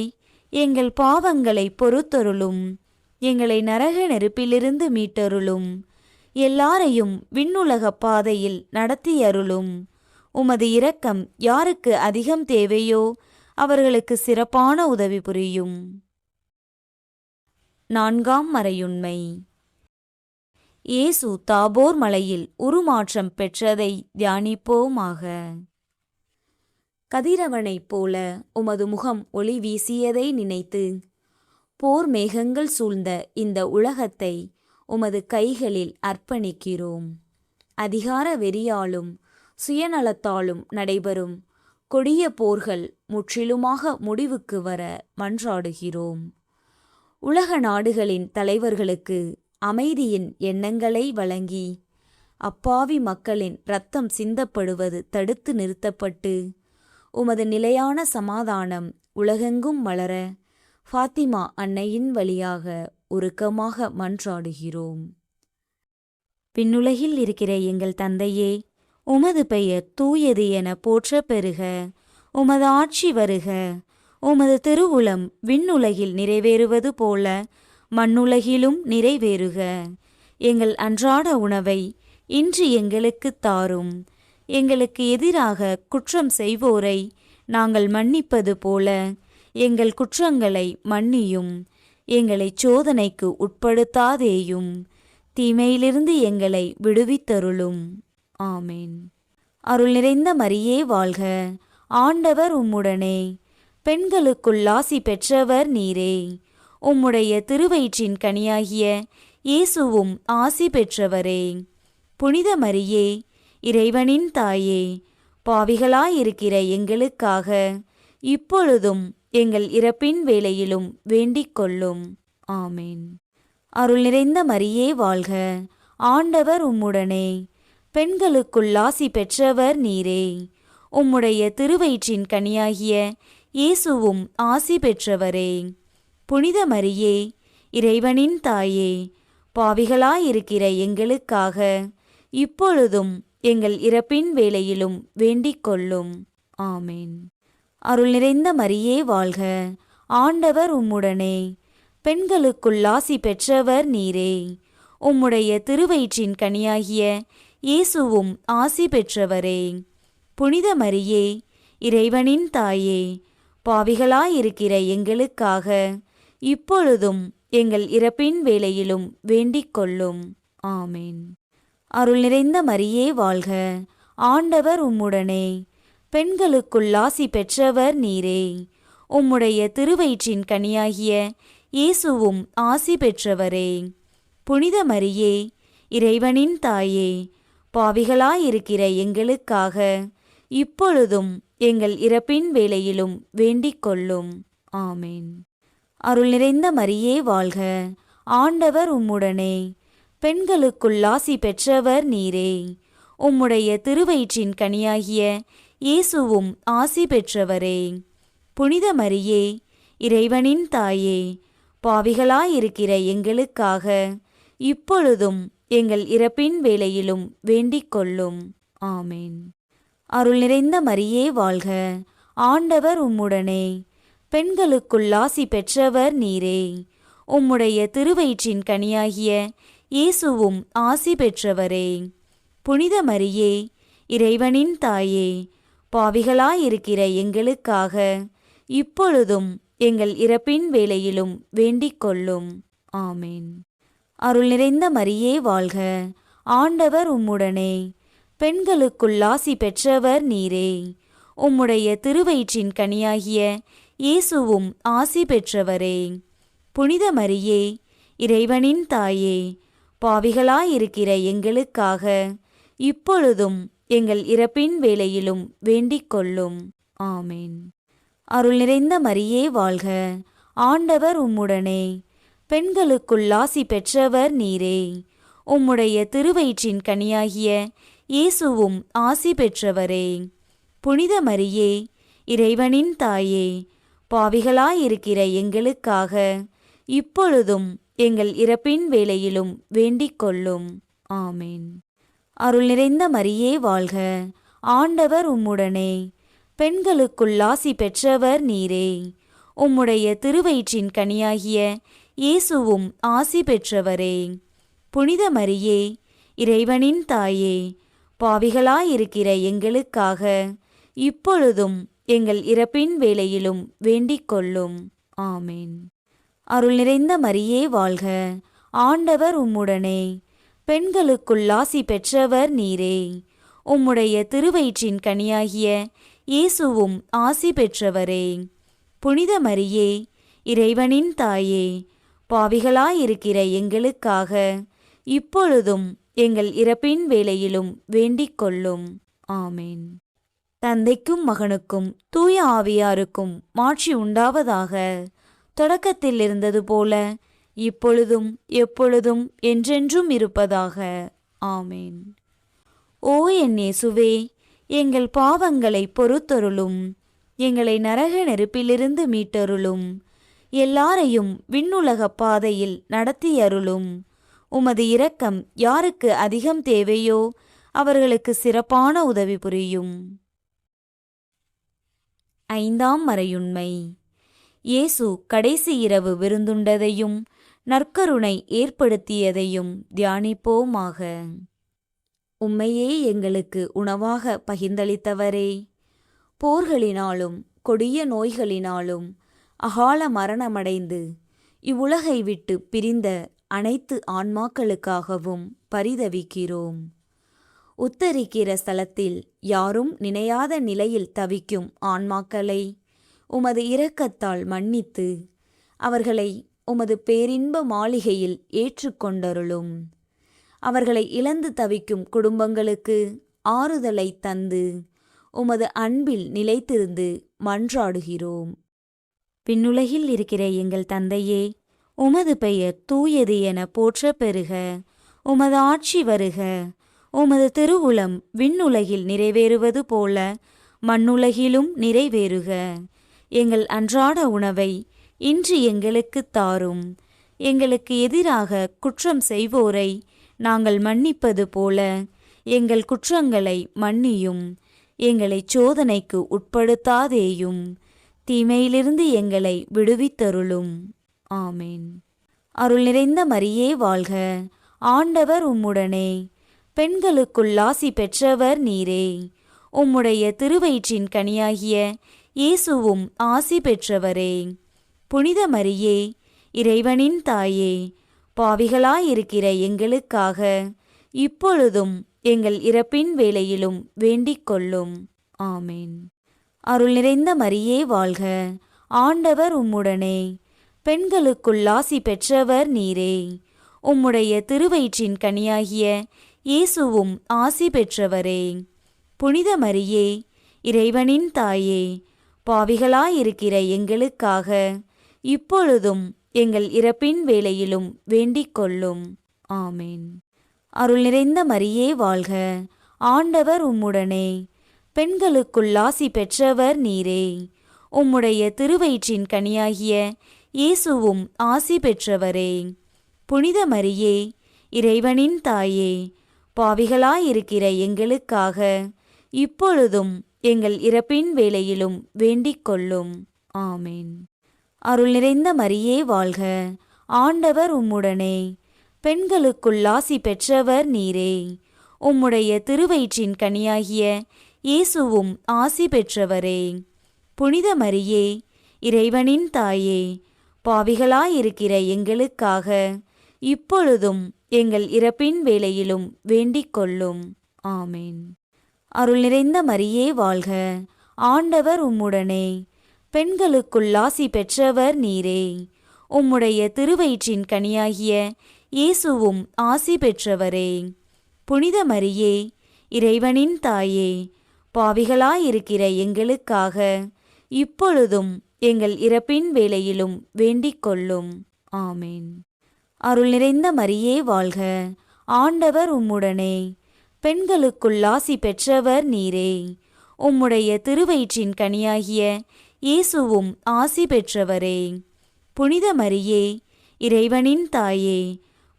எங்கள் பாவங்களை பொறுத்தருளும். எங்களை நரக நெருப்பிலிருந்து மீட்டருளும். எல்லாரையும் விண்ணுலக பாதையில் நடத்தியருளும். உமது இரக்கம் யாருக்கு அதிகம் தேவையோ அவர்களுக்கு சிறப்பான உதவி புரியும். 4ஆம் மறையுண்மை. இயேசு தாபோர் மலையில் உருமாற்றம் பெற்றதை தியானிப்போமாக. கதிரவனைப் போல உமது முகம் ஒளி வீசியதை நினைத்து போர் மேகங்கள் சூழ்ந்த இந்த உலகத்தை உமது கைகளில் அர்ப்பணிக்கிறோம். அதிகார வெறியாலும் சுயநலத்தாலும் நடைபெறும் கொடிய போர்கள் முற்றிலுமாக முடிவுக்கு வர மன்றாடுகிறோம். உலக நாடுகளின் தலைவர்களுக்கு அமைதியின் எண்ணங்களை வழங்கி அப்பாவி மக்களின் இரத்தம் சிந்தப்படுவது தடுத்து நிறுத்தப்பட்டு உமது நிலையான சமாதானம் உலகெங்கும் மலர ஃபாத்திமா அன்னையின் வழியாக உருக்கமாக மன்றாடுகிறோம். விண்ணுலகில் இருக்கிற எங்கள் தந்தையே, உமது பெயர் தூயது என போற்ற பெறுக. உமது ஆட்சி வருக. உமது திருவுளம் விண்ணுலகில் நிறைவேறுவது போல மண்ணுலகிலும் நிறைவேறுக. எங்கள் அன்றாட உணவை இன்று எங்களுக்குத் தாரும். எங்களுக்கு எதிராக குற்றம் செய்வோரை நாங்கள் மன்னிப்பது போல எங்கள் குற்றங்களை மன்னியும். எங்களை சோதனைக்கு உட்படுத்தாதேயும், தீமையிலிருந்து எங்களை விடுவித்தருளும். ஆமேன். அருள் நிறைந்த மரியே வாழ்க, ஆண்டவர் உம்முடனே. பெண்களுக்குள் ஆசி பெற்றவர் நீரே. உம்முடைய திருவயிற்றின் கனியாகிய இயேசுவும் ஆசி பெற்றவரே. புனித மரியே, இறைவனின் தாயே, பாவிகளாயிருக்கிற எங்களுக்காக இப்பொழுதும் எங்கள் இறப்பின் வேளையிலும் வேண்டிக் கொள்ளும். ஆமேன். அருள் நிறைந்த மரியே வாழ்க, ஆண்டவர் உம்முடனே. பெண்களுக்குள் ஆசி பெற்றவர் நீரே. உம்முடைய திருவயிற்றின் கனியாகிய இயேசுவும் ஆசி பெற்றவரே. புனித மரியே, இறைவனின் தாயே, பாவிகளாயிருக்கிற எங்களுக்காக இப்பொழுதும் எங்கள் இறப்பின் வேளையிலும் வேண்டிக் கொள்ளும். ஆமேன். அருள் நிறைந்த மரியே வாழ்க, ஆண்டவர் உம்முடனே. பெண்களுக்குள் ஆசி பெற்றவர் நீரே. உம்முடைய திருவயிற்றின் கனியாகிய இயேசுவும் ஆசி பெற்றவரே. புனித மரியே, இறைவனின் தாயே, பாவிகளாயிருக்கிற எங்களுக்காக இப்பொழுதும் எங்கள் இறப்பின் வேளையிலும் வேண்டிக் கொள்ளும். ஆமேன். அருள் நிறைந்த மரியே வாழ்க, ஆண்டவர் உம்முடனே. பெண்களுக்குள் ஆசி பெற்றவர் நீரே. உம்முடைய திருவயிற்றின் கனியாகிய இயேசுவும் ஆசி பெற்றவரே. புனித மரியே, இறைவனின் தாயே, பாவிகளாயிருக்கிற எங்களுக்காக இப்பொழுதும் எங்கள் இறப்பின் வேளையிலும் வேண்டிக் கொள்ளும். ஆமேன். அருள் நிறைந்த மரியே வாழ்க, ஆண்டவர் உம்முடனே, பெண்களுக்குள் ஆசி பெற்றவர் நீரே. உம்முடைய திருவயிற்றின் கனியாகிய இயேசுவும் ஆசி பெற்றவரே. புனித மரியே, இறைவனின் தாயே, பாவிகளாயிருக்கிற எங்களுக்காக இப்பொழுதும் எங்கள் இறப்பின் வேளையிலும் வேண்டிக் கொள்ளும். ஆமேன். அருள் நிறைந்த மரியே வாழ்க, ஆண்டவர் உம்முடனே, பெண்களுக்குள் ஆசி பெற்றவர் நீரே. உம்முடைய திருவயிற்றின் கனியாகிய இயேசுவும் ஆசி பெற்றவரே. புனித மரியே, இறைவனின் தாயே, பாவிகளாயிருக்கிற எங்களுக்காக இப்பொழுதும் எங்கள் இறப்பின் வேளையிலும் வேண்டிக் கொள்ளும். ஆமேன். அருள் நிறைந்த மரியே வாழ்க, ஆண்டவர் உம்முடனே, பெண்களுக்குள் ஆசி பெற்றவர் நீரே. உம்முடைய திருவயிற்றின் கனியாகிய இயேசுவும் ஆசி பெற்றவரே. புனித மரியே, இறைவனின் தாயே, பாவிகளாயிருக்கிற எங்களுக்காக இப்பொழுதும் எங்கள் இறப்பின் வேளையிலும் வேண்டிக் கொள்ளும். ஆமேன். அருள் நிறைந்த மரியே வாழ்க, ஆண்டவர் உம்முடனே, பெண்களுக்குள் ஆசி பெற்றவர் நீரே. உம்முடைய திருவயிற்றின் கனியாகிய இயேசுவும் ஆசி பெற்றவரே. புனித மரியே, இறைவனின் தாயே, பாவிகளாயிருக்கிற எங்களுக்காக இப்பொழுதும் எங்கள் இறப்பின் வேளையிலும் வேண்டிக் கொள்ளும். ஆமேன். அருள் நிறைந்த மரியே வாழ்க, ஆண்டவர் உம்முடனே, பெண்களுக்குள் ஆசி பெற்றவர் நீரே. உம்முடைய திருவயிற்றின் கனியாகிய இயேசுவும் ஆசி பெற்றவரே. புனித மரியே, இறைவனின் தாயே, பாவிகளாயிருக்கிற எங்களுக்காக இப்பொழுதும் எங்கள் இறப்பின் வேளையிலும் வேண்டிக் கொள்ளும். ஆமேன். அருள் நிறைந்த மரியே வாழ்க, ஆண்டவர் உம்முடனே, பெண்களுக்குள் ஆசி பெற்றவர் நீரே. உம்முடைய திருவயிற்றின் கனியாகிய இயேசுவும் ஆசி பெற்றவரே. புனித மரியே, இறைவனின் தாயே, பாவிகளாயிருக்கிற எங்களுக்காக இப்பொழுதும் எங்கள் இறப்பின் வேளையிலும் வேண்டிக் கொள்ளும். ஆமேன். தந்தைக்கும் மகனுக்கும் தூய ஆவியாருக்கும் மாட்சி உண்டாவதாக. தொடக்கத்தில் இருந்தது போல இப்பொழுதும் எப்பொழுதும் என்றென்றும் இருப்பதாக. ஆமேன். ஓ என் இயேசுவே, எங்கள் பாவங்களை பொறுத்தருளும், எங்களை நரக நெருப்பிலிருந்து மீட்டருளும், எல்லாரையும் விண்ணுலக பாதையில் நடத்தியருளும். உமது இரக்கம் யாருக்கு அதிகம் தேவையோ அவர்களுக்கு சிறப்பான உதவி புரியும். 5ஆம் மறையுண்மை. இயேசு கடைசி இரவு விருந்துண்டதையும் நற்கருணை ஏற்படுத்தியதையும் தியானிப்போமாக. உம்மையே எங்களுக்கு உணவாக பகிர்ந்தளித்தவரே, போர்களினாலும் கொடிய நோய்களினாலும் அகால மரணமடைந்து இவ்வுலகை விட்டு பிரிந்த அனைத்து ஆன்மாக்களுக்காகவும் பரிதவிக்கிறோம். உத்தரிக்கிற ஸ்தலத்தில் யாரும் நினையாத நிலையில் தவிக்கும் ஆன்மாக்களை உமது இரக்கத்தால் மன்னித்து அவர்களை உமது பேரின்ப மாளிகையில் ஏற்றுக்கொண்டருளும். அவர்களை இழந்து தவிக்கும் குடும்பங்களுக்கு ஆறுதலை தந்து உமது அன்பில் நிலைத்திருந்து மன்றாடுகிறோம். விண்ணுலகில் இருக்கிற எங்கள் தந்தையே, உமது பெயர் தூயது என போற்ற பெறுக. உமது ஆட்சி வருக. உமது திருவுளம் விண்ணுலகில் நிறைவேறுவது போல மண்ணுலகிலும் நிறைவேறுக. எங்கள் அன்றாட உணவை இன்று எங்களுக்கு தாரும். எங்களுக்கு எதிராக குற்றம் செய்வோரை நாங்கள் மன்னிப்பது போல எங்கள் குற்றங்களை மன்னியும். எங்களை சோதனைக்கு உட்படுத்தாதேயும், தீமையிலிருந்து எங்களை விடுவித்தருளும். ஆமேன். அருள் நிறைந்த மரியே வாழ்க, ஆண்டவர் உம்முடனே, பெண்களுக்குள் ஆசி பெற்றவர் நீரே. உம்முடைய திருவயிற்றின் கனியாகிய இயேசுவும் ஆசி பெற்றவரே. புனித மரியே, இறைவனின் தாயே, பாவிகளாயிருக்கிற எங்களுக்காக இப்பொழுதும் எங்கள் இறப்பின் வேளையிலும் வேண்டிக் கொள்ளும். ஆமேன். அருள் நிறைந்த மரியே வாழ்க, ஆண்டவர் உம்முடனே, பெண்களுக்குள் ஆசி பெற்றவர் நீரே. உம்முடைய திருவயிற்றின் கனியாகிய இயேசுவும் ஆசி பெற்றவரே. புனித மரியே, இறைவனின் தாயே, பாவிகளாயிருக்கிற எங்களுக்காக இப்பொழுதும் எங்கள் இறப்பின் வேளையிலும் வேண்டிக் கொள்ளும். ஆமேன். அருள் நிறைந்த மரியே வாழ்க, ஆண்டவர் உம்முடனே, பெண்களுக்குள் ஆசி பெற்றவர் நீரே. உம்முடைய திருவயிற்றின் கனியாகிய இயேசுவும் ஆசி பெற்றவரே. புனித மரியே, இறைவனின் தாயே, பாவிகளாயிருக்கிற எங்களுக்காக இப்பொழுதும் எங்கள் இறப்பின் வேளையிலும் வேண்டிக் கொள்ளும். ஆமேன். அருள் நிறைந்த மரியே வாழ்க, ஆண்டவர் உம்முடனே, பெண்களுக்குள் ஆசி பெற்றவர் நீரே. உம்முடைய திருவயிற்றின் கனியாகிய இயேசுவும் ஆசி பெற்றவரே. புனித மரியே, இறைவனின் தாயே, பாவிகளாயிருக்கிற எங்களுக்காக இப்பொழுதும் எங்கள் இறப்பின் வேளையிலும் வேண்டிக் கொள்ளும். ஆமேன். அருள் நிறைந்த மரியே வாழ்க, ஆண்டவர் உம்முடனே, பெண்களுக்குள் ஆசி பெற்றவர் நீரே. உம்முடைய திருவயிற்றின் கனியாகிய இயேசுவும் ஆசி பெற்றவரே. புனித மரியே, இறைவனின் தாயே, பாவிகளாயிருக்கிற எங்களுக்காக இப்பொழுதும் எங்கள் இறப்பின் வேளையிலும் வேண்டிக் கொள்ளும். ஆமேன். அருள் நிறைந்த மரியே வாழ்க, ஆண்டவர் உம்முடனே, பெண்களுக்குள் ஆசி பெற்றவர் நீரே. உம்முடைய திருவயிற்றின் கனியாகிய இயேசுவும் ஆசி பெற்றவரே. புனித மரியே, இறைவனின் தாயே,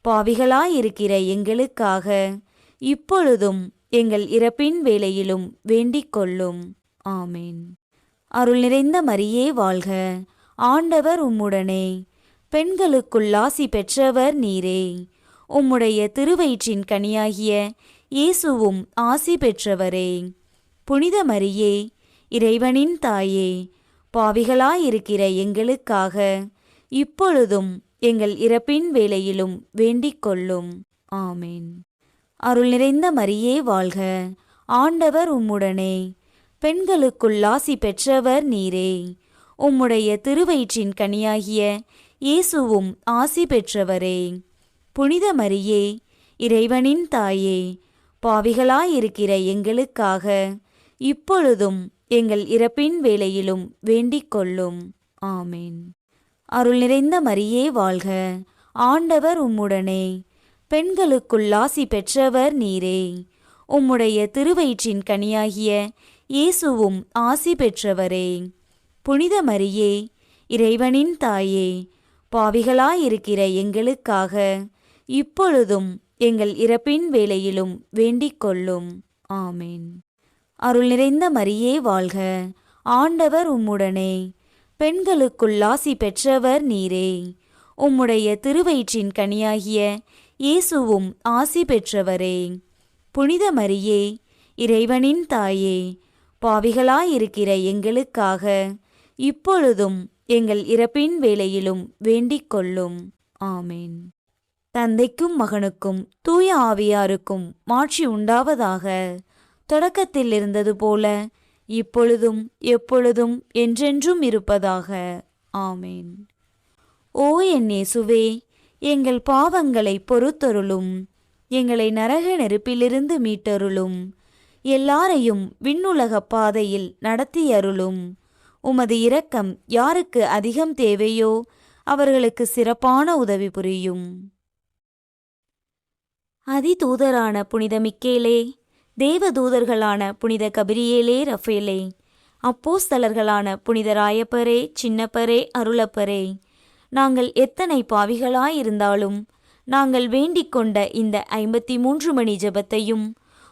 பாவிகளாயிருக்கிற எங்களுக்காக இப்பொழுதும் எங்கள் இறப்பின் வேளையிலும் வேண்டிக் கொள்ளும். ஆமேன். அருள் நிறைந்த மரியே வாழ்க, ஆண்டவர் உம்முடனே, பெண்களுக்குள் ஆசி பெற்றவர் நீரே. உம்முடைய திருவயிற்றின் கனியாகிய இயேசுவும் ஆசி பெற்றவரே. புனித மரியே, இறைவனின் தாயே, பாவிகளாயிருக்கிற எங்களுக்காக இப்பொழுதும் எங்கள் இறப்பின் வேளையிலும் வேண்டிக் கொள்ளும். ஆமேன். அருள் நிறைந்த மரியே வாழ்க, ஆண்டவர் உம்முடனே, பெண்களுக்குள் ஆசி பெற்றவர் நீரே. உம்முடைய திருவயிற்றின் கனியாகிய இயேசுவும் ஆசி பெற்றவரே. புனித மரியே, இறைவனின் தாயே, பாவிகளாயிருக்கிற எங்களுக்காக இப்பொழுதும் எங்கள் இறப்பின் வேளையிலும் வேண்டிக் கொள்ளும். ஆமேன். அருள் நிறைந்த மரியே வாழ்க, ஆண்டவர் உம்முடனே, பெண்களுக்குள் ஆசி பெற்றவர் நீரே. உம்முடைய திருவயிற்றின் கனியாகிய இயேசுவும் ஆசி பெற்றவரே. புனித மரியே, இறைவனின் தாயே, பாவிகளாயிருக்கிற எங்களுக்காக இப்பொழுதும் எங்கள் இறப்பின் வேளையிலும் வேண்டிக் கொள்ளும். ஆமேன். அருள் நிறைந்த மரியே வாழ்க, ஆண்டவர் உம்முடனே, பெண்களுக்குள் ஆசி பெற்றவர் நீரே. உம்முடைய திருவயிற்றின் கனியாகிய இயேசுவும் ஆசி பெற்றவரே. புனித மரியே, இறைவனின் தாயே, பாவிகளாயிருக்கிற எங்களுக்காக இப்பொழுதும் எங்கள் இறப்பின் வேளையிலும் வேண்டிக் கொள்ளும். ஆமேன். தந்தைக்கும் மகனுக்கும் தூய ஆவியாருக்கும் மாட்சி உண்டாவதாக. தொடக்கத்தில் இருந்தது போல இப்பொழுதும் எப்பொழுதும் என்றென்றும் இருப்பதாக. ஆமேன். ஓ என் இயேசுவே, எங்கள் பாவங்களை பொறுத்தருளும். எங்களை நரக நெருப்பிலிருந்து மீட்டருளும். எல்லாரையும் விண்ணுலக பாதையில் நடத்தியருளும். உமது இரக்கம் யாருக்கு அதிகம் தேவையோ அவர்களுக்கு சிறப்பான உதவி புரியும். அதிதூதரான புனித மிக்கேலே, தேவதூதர்களான புனித கபிரியேலே ரஃபேலே, அப்போஸ்தலர்களான புனித ராயப்பரே, சின்னப்பரே, அருளப்பரே, நாங்கள் எத்தனை பாவிகளாயிருந்தாலும் நாங்கள் வேண்டிக் கொண்ட இந்த 53 மணி ஜெபத்தையும்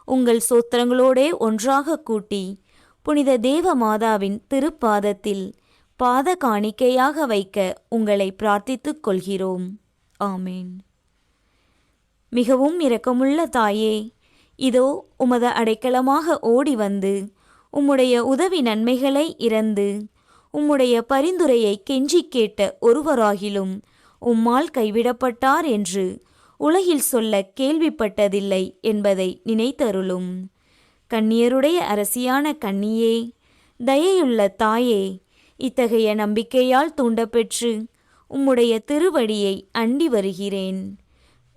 உங்கள் சோத்திரங்களோடே ஒன்றாக கூட்டி புனித தேவ மாதாவின் திருப்பாதத்தில் பாத காணிக்கையாக வைக்க உங்களை பிரார்த்தித்துக் கொள்கிறோம். ஆமேன். மிகவும் இரக்கமுள்ள தாயே, இதோ உமது அடைக்கலமாக ஓடி வந்து உம்முடைய உதவி நன்மைகளை இறந்து உம்முடைய பரிந்துரையை கெஞ்சி கேட்ட ஒருவராகிலும் உம்மால் கைவிடப்பட்டார் என்று உலகில் சொல்ல கேள்விப்பட்டதில்லை என்பதை நினைத்தருளும். கன்னியருடைய அரசியான கன்னியே, தயையுள்ள தாயே, இத்தகைய நம்பிக்கையால் தூண்டப்பெற்று உம்முடைய திருவடியை அண்டி வருகிறேன்.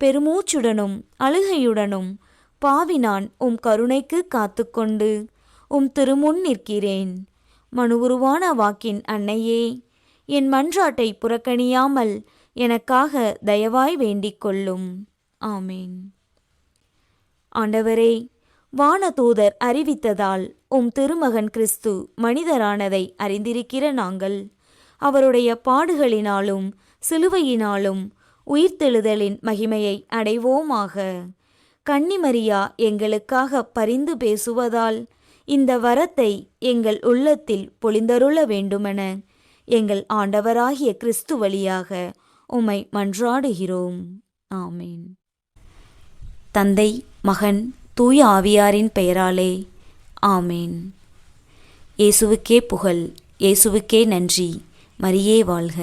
பெருமூச்சுடனும் அழுகையுடனும் பாவி நான் உம் கருணைக்கு காத்துக்கொண்டு திருமுன் நிற்கிறேன். மனு உருவான வாக்கின் அன்னையே, என் மன்றாட்டை புறக்கணியாமல் எனக்காக தயவாய் வேண்டிக் கொள்ளும். ஆமேன். ஆண்டவரே, வானதூதர் அறிவித்ததால் திருமகன் கிறிஸ்து மனிதரானதை அறிந்திருக்கிற நாங்கள் அவருடைய பாடுகளினாலும் சிலுவையினாலும் உயிர்த்தெழுதலின் மகிமையை அடைவோமாக. கன்னிமரியா எங்களுக்காக பரிந்து பேசுவதால் இந்த வரத்தை எங்கள் உள்ளத்தில் பொழிந்தருள வேண்டுமென எங்கள் ஆண்டவராகிய கிறிஸ்து வழியாக உம்மை மன்றாடுகிறோம். ஆமேன். தந்தை, மகன், தூய ஆவியாரின் பெயராலே ஆமேன். இயேசுவுக்கே புகழ், இயேசுவுக்கே நன்றி. மரியே வாழ்க.